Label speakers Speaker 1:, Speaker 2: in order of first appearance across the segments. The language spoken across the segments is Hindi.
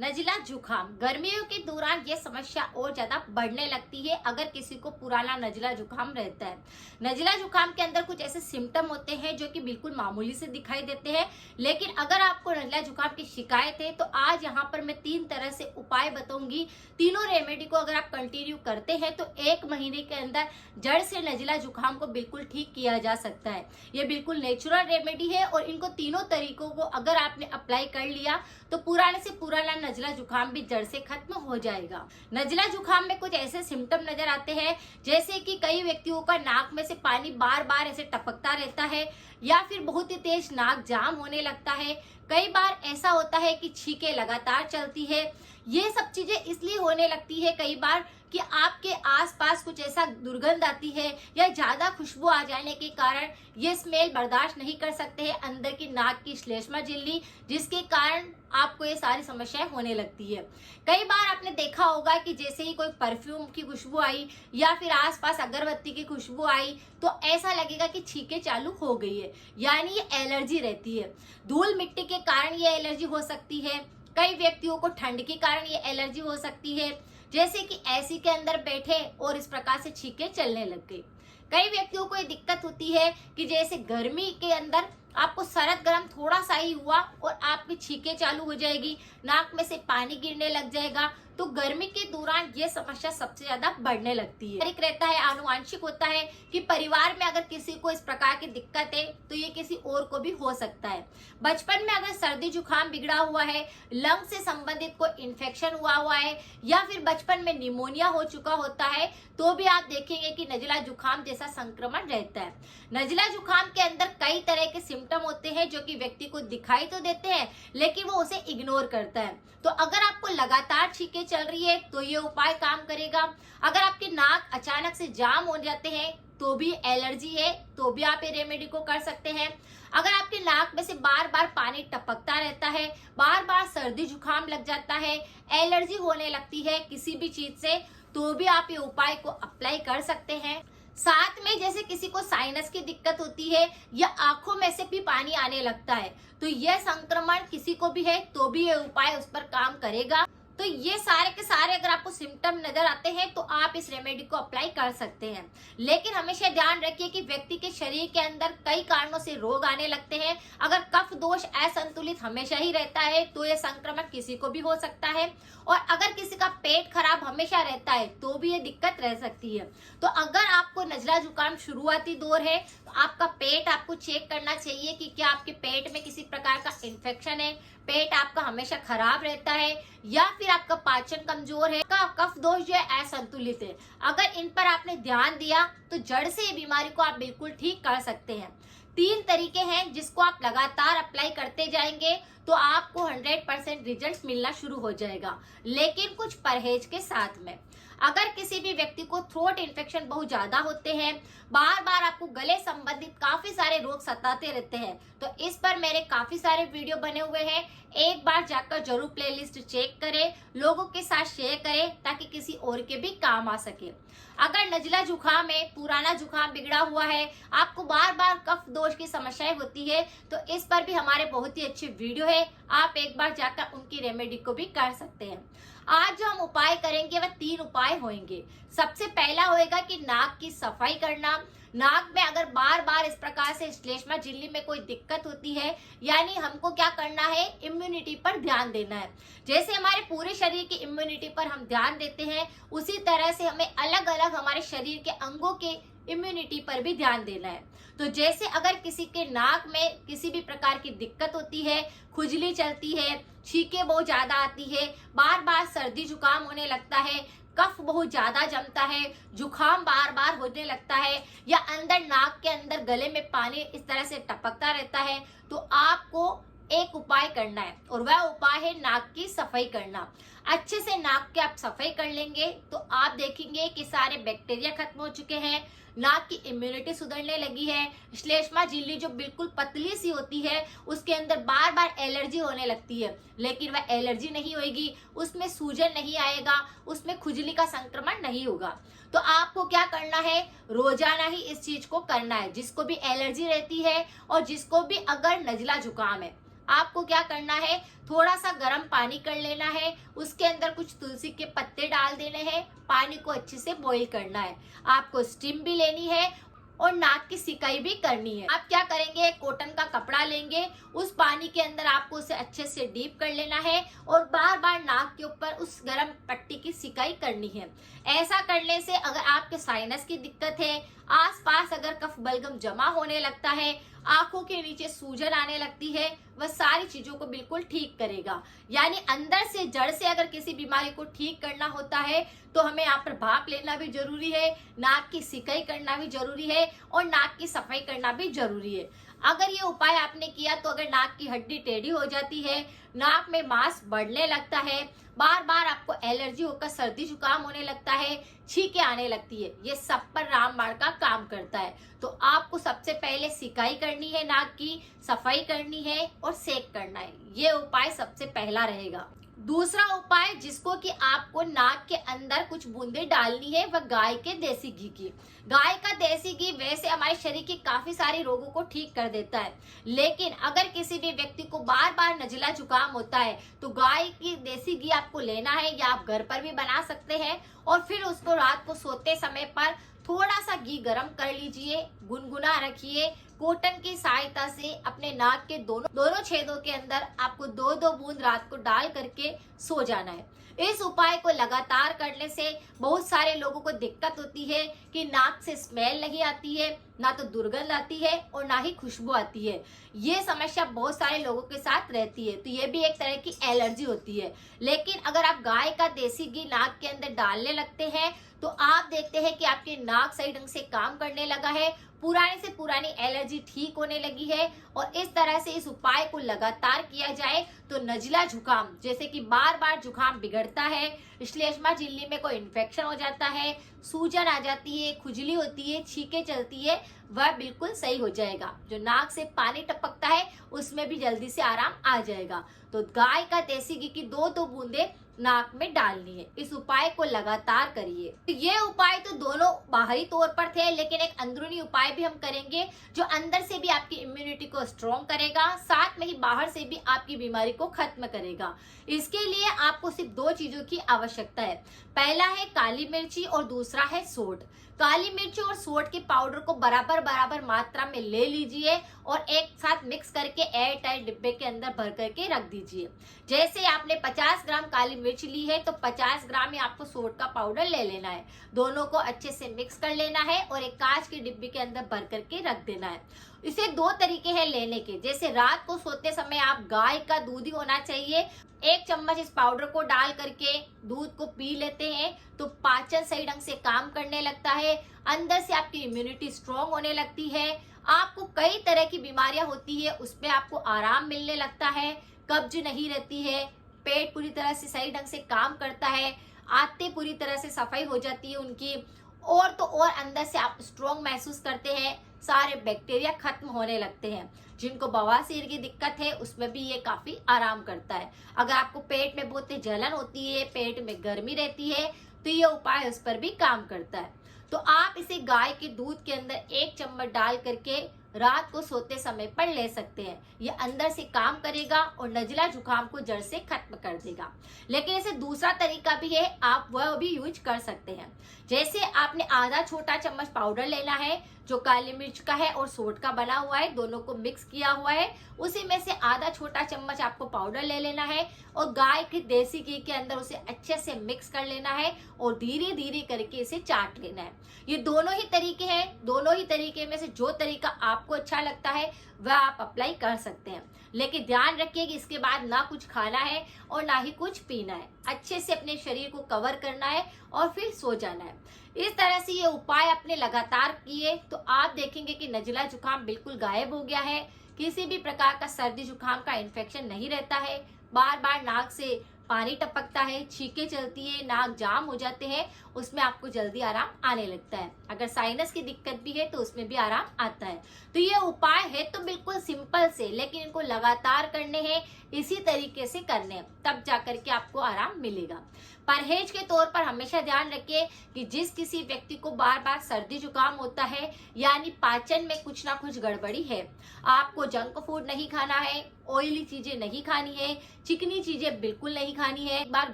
Speaker 1: नजिला जुकाम गर्मियों के दौरान ये समस्या और ज्यादा बढ़ने लगती है अगर किसी को पुराना नजिला जुकाम रहता है। नजिला जुकाम के अंदर कुछ ऐसे सिम्टम होते हैं जो कि बिल्कुल मामूली से दिखाई देते हैं, लेकिन अगर आपको नजिला जुकाम की शिकायत है तो आज यहाँ पर मैं 3 तरह से उपाय बताऊंगी। तीनों रेमेडी को अगर आप कंटिन्यू करते हैं तो 1 महीने के अंदर जड़ से नजिला जुकाम को बिल्कुल ठीक किया जा सकता है। ये बिल्कुल नेचुरल रेमेडी है और इनको तीनों तरीकों को अगर आपने अप्लाई कर लिया तो पुराने से पुराना नजला जुकाम भी जड़ से खत्म हो जाएगा। नजला जुकाम में कुछ ऐसे सिम्टम नजर आते हैं जैसे कि कई व्यक्तियों का नाक में से पानी बार बार ऐसे टपकता रहता है या फिर बहुत ही तेज नाक जाम होने लगता है। कई बार ऐसा होता है कि छींकें लगातार चलती है। ये सब चीजें इसलिए होने लगती है कई बार कि आपके आसपास कुछ ऐसा दुर्गंध आती है या ज्यादा खुशबू आ जाने के कारण ये स्मेल बर्दाश्त नहीं कर सकते हैं अंदर की नाक की श्लेष्मा झिल्ली, जिसके कारण आपको ये सारी समस्याएं होने लगती है। कई बार आपने देखा होगा कि जैसे ही कोई परफ्यूम की खुशबू आई या फिर आसपास अगरबत्ती की खुशबू आई तो ऐसा लगेगा कि छींकें चालू हो गई है, यानी ये एलर्जी रहती है। धूल मिट्टी के कारण ये एलर्जी हो सकती है। कई व्यक्तियों को ठंड के कारण ये एलर्जी हो सकती है, जैसे कि एसी के अंदर बैठे और इस प्रकार से छींकें चलने लग गई। कई व्यक्तियों को ये दिक्कत होती है कि जैसे गर्मी के अंदर आपको सरद गर्म थोड़ा सा ही हुआ और आपकी छींकें चालू हो जाएगी, नाक में से पानी गिरने लग जाएगा। तो गर्मी के दौरान ये समस्या सबसे ज्यादा बढ़ने लगती है। एक रहता है, आनुवांशिक होता है कि परिवार में अगर किसी को इस प्रकार की दिक्कत है तो ये किसी और को भी हो सकता है। बचपन में अगर सर्दी जुकाम बिगड़ा हुआ है, लंग से संबंधित कोई इन्फेक्शन हुआ है या फिर बचपन में निमोनिया हो चुका होता है तो भी आप देखेंगे कि नजिला जुकाम जैसा संक्रमण रहता है। नजिला जुकाम के अंदर कई तरह के सिम्टम होते हैं जो कि व्यक्ति को दिखाई तो देते हैं लेकिन वो उसे इग्नोर करता है। तो अगर आपको लगातार छींकें चल रही है तो ये उपाय काम करेगा। अगर आपके नाक अचानक से जाम हो जाते हैं तो भी एलर्जी है तो भी आप ये रेमेडी को कर सकते हैं। अगर आपके नाक में से बार बार पानी टपकता रहता है, बार बार सर्दी जुकाम लग जाता है, एलर्जी होने लगती है किसी भी चीज से, तो भी आप ये उपाय को अप्लाई कर सकते हैं। साथ में जैसे किसी को साइनस की दिक्कत होती है या आंखों में से भी पानी आने लगता है तो यह संक्रमण किसी को भी है तो भी ये उपाय उस पर काम करेगा। तो ये सारे के सारे अगर आपको सिम्टम नजर आते हैं तो आप इस रेमेडी को अप्लाई कर सकते हैं। लेकिन हमेशा ध्यान रखिए कि व्यक्ति के शरीर के अंदर कई कारणों से रोग आने लगते हैं। अगर कफ दोष असंतुलित हमेशा ही रहता है तो ये संक्रमण किसी को भी हो सकता है, और अगर किसी का पेट खराब हमेशा रहता है तो भी ये दिक्कत रह सकती है। तो अगर आपको नजला जुकाम शुरुआती दौर है तो आपका पेट आपको चेक करना चाहिए कि क्या आपके पेट में किसी प्रकार का इन्फेक्शन है, पेट आपका हमेशा खराब रहता है या फिर आपका पाचन कमजोर है, का कफ दोष जो है असंतुलित है। अगर इन पर आपने ध्यान दिया तो जड़ से ये बीमारी को आप बिल्कुल ठीक कर सकते हैं। 3 तरीके हैं जिसको आप लगातार अप्लाई करते जाएंगे तो आपको 100% रिजल्ट मिलना शुरू हो जाएगा, लेकिन कुछ परहेज के साथ में। अगर किसी भी व्यक्ति को थ्रोट इन्फेक्शन बहुत ज्यादा होते हैं, बार बार आपको गले संबंधित काफी सारे रोग सताते रहते हैं, तो इस पर मेरे काफी सारे वीडियो बने हुए हैं। एक बार जाकर जरूर प्लेलिस्ट चेक करें, लोगों के साथ शेयर करें ताकि किसी और के भी काम आ सके। अगर नजिला जुकाम है, पुराना जुकाम बिगड़ा हुआ है, आपको बार बार कफ दोष की समस्याएं होती है तो इस पर भी हमारे बहुत ही अच्छे वीडियो है, आप एक बार जाकर उनकी रेमेडी को भी कर सकते हैं। आज जो हम उपाय करेंगे वह 3 उपाय होंगे। सबसे पहला होएगा कि नाक की सफाई करना। नाक में अगर बार बार इस प्रकार से श्लेष्मा झिल्ली में कोई दिक्कत होती है, यानी हमको क्या करना है, इम्यूनिटी पर ध्यान देना है। जैसे हमारे पूरे शरीर की इम्यूनिटी पर हम ध्यान देते हैं उसी तरह से हमें अलग अलग हमारे शरीर के अंगों के इम्यूनिटी पर भी ध्यान देना है। तो जैसे अगर किसी के नाक में किसी भी प्रकार की दिक्कत होती है, खुजली चलती है, छींकें बहुत ज्यादा आती है, बार बार सर्दी जुकाम होने लगता है, कफ बहुत ज्यादा जमता है, जुकाम बार बार होने लगता है या अंदर नाक के अंदर गले में पानी इस तरह से टपकता रहता है, तो आपको एक उपाय करना है और वह उपाय है नाक की सफाई करना। अच्छे से नाक की आप सफाई कर लेंगे तो आप देखेंगे कि सारे बैक्टीरिया खत्म हो चुके हैं, नाक की इम्यूनिटी सुधरने लगी है। श्लेष्मा झिल्ली जो बिल्कुल पतली सी होती है उसके अंदर बार बार एलर्जी होने लगती है, लेकिन वह एलर्जी नहीं होगी, उसमें सूजन नहीं आएगा, उसमें खुजली का संक्रमण नहीं होगा। तो आपको क्या करना है, रोजाना ही इस चीज को करना है। जिसको भी एलर्जी रहती है और जिसको भी अगर नजिला जुकाम है, आपको क्या करना है, थोड़ा सा गर्म पानी कर लेना है, उसके अंदर कुछ तुलसी के पत्ते डाल देने हैं, पानी को अच्छे से बॉईल करना है। आपको स्टीम भी लेनी है और नाक की सिकाई भी करनी है। आप क्या करेंगे, कॉटन का कपड़ा लेंगे, उस पानी के अंदर आपको उसे अच्छे से डीप कर लेना है और बार बार नाक के ऊपर उस गर्म पट्टी की सिकाई करनी है। ऐसा करने से अगर आपके साइनस की दिक्कत है, आसपास अगर कफ बलगम जमा होने लगता है, आंखों के नीचे सूजन आने लगती है, वह सारी चीजों को बिल्कुल ठीक करेगा। यानी अंदर से जड़ से अगर किसी बीमारी को ठीक करना होता है तो हमें यहाँ पर भाप लेना भी जरूरी है, नाक की सिकाई करना भी जरूरी है और नाक की सफाई करना भी जरूरी है। अगर ये उपाय आपने किया तो अगर नाक की हड्डी टेढ़ी हो जाती है, नाक में मांस बढ़ने लगता है, बार बार आपको एलर्जी होकर सर्दी जुकाम होने लगता है, छींके आने लगती है, ये सब पर रामबाण का काम करता है। तो आपको सबसे पहले सिकाई करनी है, नाक की सफाई करनी है और सेक करना है। ये उपाय सबसे पहला रहेगा। दूसरा उपाय जिसको कि आपको नाक के अंदर कुछ बूंदे डालनी है, वह गाय के देसी घी की। गाय का देसी घी वैसे हमारे शरीर के काफी सारे रोगों को ठीक कर देता है, लेकिन अगर किसी भी व्यक्ति को बार बार नजला जुकाम होता है तो गाय की देसी घी आपको लेना है, या आप घर पर भी बना सकते हैं और फिर उसको रात को सोते समय पर थोड़ा सा घी गरम कर लीजिए, गुनगुना रखिए, कॉटन की सहायता से अपने नाक के दोनों छेदों के अंदर आपको 2-2 बूंद रात को डाल करके सो जाना है। इस उपाय को लगातार करने से बहुत सारे लोगों को दिक्कत होती है कि नाक से स्मेल नहीं आती है, ना तो दुर्गंध आती है और ना ही खुशबू आती है। ये समस्या बहुत सारे लोगों के साथ रहती है, तो ये भी एक तरह की एलर्जी होती है। लेकिन अगर आप गाय का देसी घी नाक के अंदर डालने लगते हैं तो आप देखते हैं कि आपकी नाक सही ढंग से काम करने लगा है, पुरानी से पुरानी एलर्जी ठीक होने लगी है। और इस तरह से इस उपाय को लगातार किया जाए तो नजला जुकाम, जैसे कि बार बार जुकाम बिगड़ता है, श्लेष्मा झिल्ली में कोई इन्फेक्शन हो जाता है, सूजन आ जाती है, खुजली होती है, छींके चलती है, वह बिल्कुल सही हो जाएगा। जो नाक से पानी टपकता है उसमें भी जल्दी से आराम आ जाएगा। तो गाय का देसी घी की 2-2 बूंदे नाक में डालनी है। इस उपाय को लगातार करिए। तो ये उपाय तो दोनों बाहरी तौर पर थे, लेकिन एक अंदरूनी उपाय भी हम करेंगे जो अंदर से भी आपकी इम्यूनिटी को स्ट्रॉन्ग करेगा, साथ में ही बाहर से भी आपकी बीमारी को खत्म करेगा। इसके लिए आपको सिर्फ 2 चीजों की आवश्यकता है। पहला है काली मिर्ची और दूसरा है सोंठ। काली मिर्च और सोंठ के पाउडर को बराबर मात्रा में ले लीजिए और एक साथ मिक्स करके एयर टाइट डिब्बे के अंदर भर करके रख दीजिए। जैसे आपने 50 ग्राम काली मिर्च ली है तो 50 ग्राम ही आपको सोंठ का पाउडर ले लेना है। दोनों को अच्छे से मिक्स कर लेना है और एक कांच की डिब्बी के अंदर भर करके रख देना है। इसे 2 तरीके हैं लेने के। जैसे रात को सोते समय आप गाय का दूध ही होना चाहिए, 1 चम्मच इस पाउडर को डाल करके दूध को पी लेते हैं तो पाचन सही ढंग से काम करने लगता है, अंदर से आपकी इम्यूनिटी स्ट्रॉन्ग होने लगती है, आपको कई तरह की बीमारियां होती है उस पर आपको आराम मिलने लगता है, कब्ज नहीं रहती है, पेट पूरी तरह से सही ढंग से काम करता है, आंतें पूरी तरह से सफाई हो जाती है उनकी, और तो और अंदर से आप स्ट्रॉन्ग महसूस करते हैं, सारे बैक्टीरिया खत्म होने लगते हैं। जिनको बवासीर की दिक्कत है उसमें भी ये काफी आराम करता है। अगर आपको पेट में बहुत जलन होती है, पेट में गर्मी रहती है, तो ये उपाय उस पर भी काम करता है। तो आप इसे गाय के दूध के अंदर 1 चम्मच डाल करके रात को सोते समय पर ले सकते हैं। ये अंदर से काम करेगा और नजला जुकाम को जड़ से खत्म कर देगा। लेकिन इसे दूसरा तरीका भी है, आप वह भी यूज कर सकते हैं। जैसे आपने आधा छोटा चम्मच पाउडर लेना है जो काली मिर्च का है और सोंठ का बना हुआ है, दोनों को मिक्स किया हुआ है, उसी में से आधा छोटा चम्मच आपको पाउडर ले लेना है और गाय के देसी घी के अंदर उसे अच्छे से मिक्स कर लेना है और धीरे धीरे करके इसे चाट लेना है। ये दोनों ही तरीके हैं, दोनों ही तरीके में से जो तरीका आपको अच्छा लगता है वह आप अप्लाई कर सकते हैं। लेकिन ध्यान रखिए कि इसके बाद ना कुछ खाना है और ना ही कुछ पीना है, अच्छे से अपने शरीर को कवर करना है और फिर सो जाना है। इस तरह से ये उपाय अपने लगातार किए तो आप देखेंगे कि नजला जुकाम बिल्कुल गायब हो गया है, किसी भी प्रकार का सर्दी जुकाम का इन्फेक्शन नहीं रहता है, बार बार नाक से पानी टपकता है, छींकें चलती है, नाक जाम हो जाते हैं, उसमें आपको जल्दी आराम आने लगता है। अगर साइनस की दिक्कत भी है तो उसमें भी आराम आता है। तो ये उपाय है तो बिल्कुल सिंपल से, लेकिन इनको लगातार करने हैं, इसी तरीके से करने हैं, तब जाकर के आपको आराम मिलेगा। परहेज के तौर पर हमेशा ध्यान रखिए कि जिस किसी व्यक्ति को बार बार सर्दी जुकाम होता है, यानी पाचन में कुछ ना कुछ गड़बड़ी है, आपको जंक फूड नहीं खाना है, ऑयली चीजें नहीं खानी है, चिकनी चीजें बिल्कुल नहीं खानी है, एक बार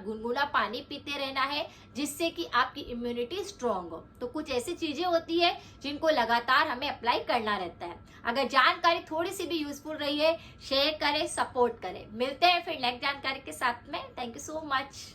Speaker 1: गुनगुना पानी पीते रहना है, जिससे कि आपकी इम्यूनिटी स्ट्रांग हो। तो कुछ ऐसी चीजें होती है जिनको लगातार हमें अप्लाई करना रहता है। अगर जानकारी थोड़ी सी भी यूजफुल रही है, शेयर करें, सपोर्ट करें। मिलते हैं फिर नेक्स्ट जानकारी के साथ में। Thank you so much.